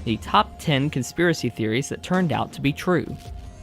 the top 10 conspiracy theories that turned out to be true.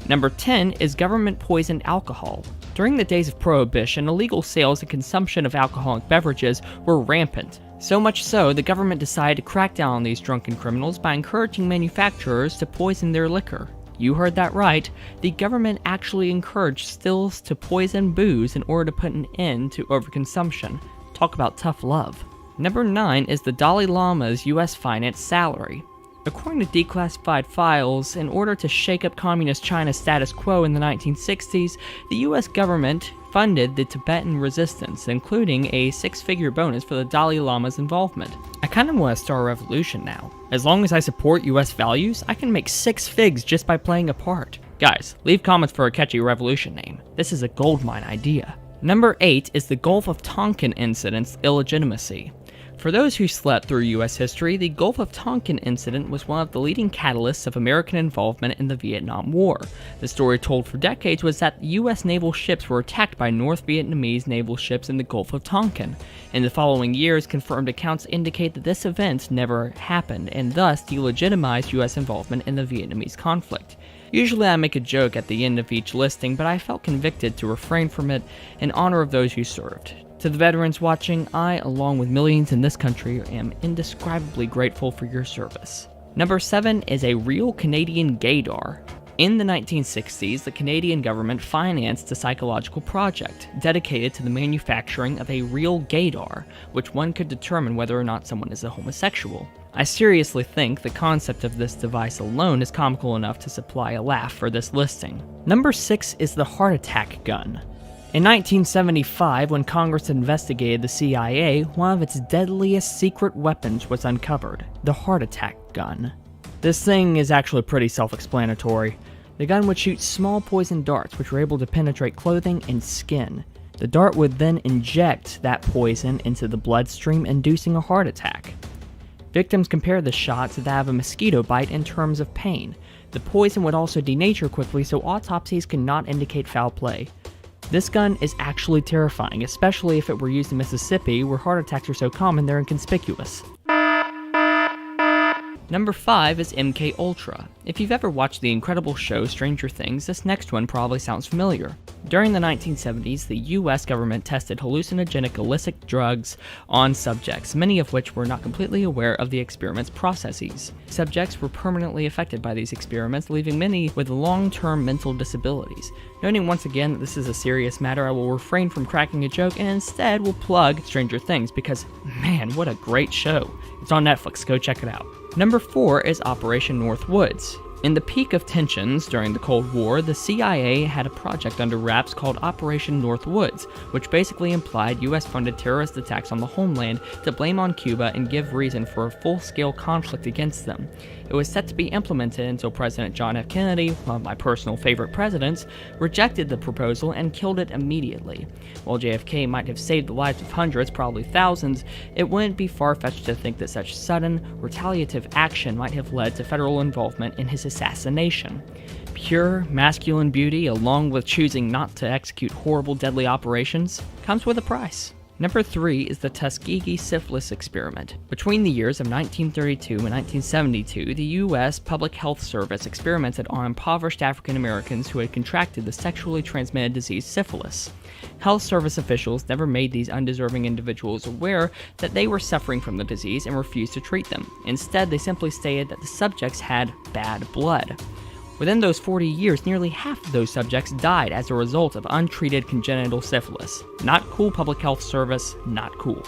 Number 10 is government poisoned alcohol. During the days of Prohibition, illegal sales and consumption of alcoholic beverages were rampant. So much so, the government decided to crack down on these drunken criminals by encouraging manufacturers to poison their liquor. You heard that right, the government actually encouraged stills to poison booze in order to put an end to overconsumption. Talk about tough love. Number 9 is the Dalai Lama's US finance salary. According to declassified files, in order to shake up communist China's status quo in the 1960s, the US government funded the Tibetan resistance, including a 6-figure bonus for the Dalai Lama's involvement. I kinda want to start a revolution now. As long as I support US values, I can make 6 figs just by playing a part. Guys, leave comments for a catchy revolution name. This is a goldmine idea. Number 8 is the Gulf of Tonkin incident's illegitimacy. For those who slept through US history, the Gulf of Tonkin incident was one of the leading catalysts of American involvement in the Vietnam War. The story told for decades was that US naval ships were attacked by North Vietnamese naval ships in the Gulf of Tonkin. In the following years, confirmed accounts indicate that this event never happened, and thus delegitimized US involvement in the Vietnamese conflict. Usually I make a joke at the end of each listing, but I felt convicted to refrain from it in honor of those who served. To the veterans watching, I, along with millions in this country, am indescribably grateful for your service. Number 7 is a real Canadian gaydar. In the 1960s, the Canadian government financed a psychological project dedicated to the manufacturing of a real gaydar, which one could determine whether or not someone is a homosexual. I seriously think the concept of this device alone is comical enough to supply a laugh for this listing. Number 6 is the heart attack gun. In 1975, when Congress investigated the CIA, one of its deadliest secret weapons was uncovered, the heart attack gun. This thing is actually pretty self-explanatory. The gun would shoot small poison darts which were able to penetrate clothing and skin. The dart would then inject that poison into the bloodstream, inducing a heart attack. Victims compared the shot to that of a mosquito bite in terms of pain. The poison would also denature quickly, so autopsies could not indicate foul play. This gun is actually terrifying, especially if it were used in Mississippi, where heart attacks are so common they're inconspicuous. Number 5 is MK Ultra. If you've ever watched the incredible show Stranger Things, this next one probably sounds familiar. During the 1970s, the US government tested hallucinogenic illicit drugs on subjects, many of which were not completely aware of the experiment's processes. Subjects were permanently affected by these experiments, leaving many with long-term mental disabilities. Noting once again that this is a serious matter, I will refrain from cracking a joke and instead will plug Stranger Things because, man, what a great show. It's on Netflix, go check it out. Number 4 is Operation North Woods. In the peak of tensions during the Cold War, the CIA had a project under wraps called Operation North Woods, which basically implied US-funded terrorist attacks on the homeland to blame on Cuba and give reason for a full-scale conflict against them. It was set to be implemented until President John F. Kennedy, one of my personal favorite presidents, rejected the proposal and killed it immediately. While JFK might have saved the lives of hundreds, probably thousands, it wouldn't be far-fetched to think that such sudden, retaliative action might have led to federal involvement in his assassination. Pure, masculine beauty, along with choosing not to execute horrible, deadly operations, comes with a price. Number 3 is the Tuskegee syphilis experiment. Between the years of 1932 and 1972, the U.S. Public Health Service experimented on impoverished African Americans who had contracted the sexually transmitted disease syphilis. Health service officials never made these undeserving individuals aware that they were suffering from the disease and refused to treat them. Instead, they simply stated that the subjects had bad blood. Within those 40 years, nearly half of those subjects died as a result of untreated congenital syphilis. Not cool, public health service, not cool.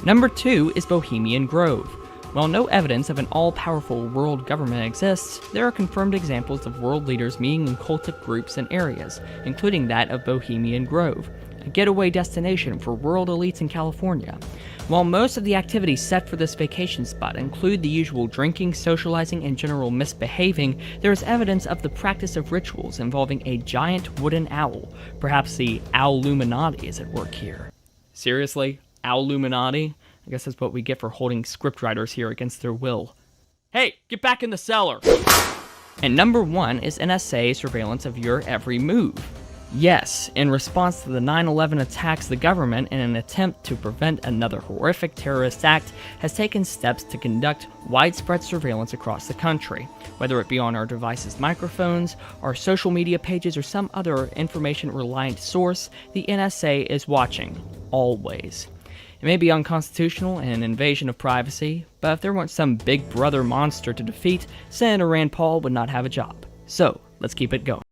Number 2 is Bohemian Grove. While no evidence of an all-powerful world government exists, there are confirmed examples of world leaders meeting in cultic groups and areas, including that of Bohemian Grove, a getaway destination for world elites in California. While most of the activities set for this vacation spot include the usual drinking, socializing, and general misbehaving, there is evidence of the practice of rituals involving a giant wooden owl. Perhaps the Owluminati is at work here. Seriously? Owluminati? I guess that's what we get for holding scriptwriters here against their will. Hey, get back in the cellar! And number 1 is NSA surveillance of your every move. Yes, in response to the 9/11 attacks, the government, in an attempt to prevent another horrific terrorist act, has taken steps to conduct widespread surveillance across the country. Whether it be on our devices' microphones, our social media pages, or some other information-reliant source, the NSA is watching, always. It may be unconstitutional and an invasion of privacy, but if there weren't some big brother monster to defeat, Senator Rand Paul would not have a job. So, let's keep it going.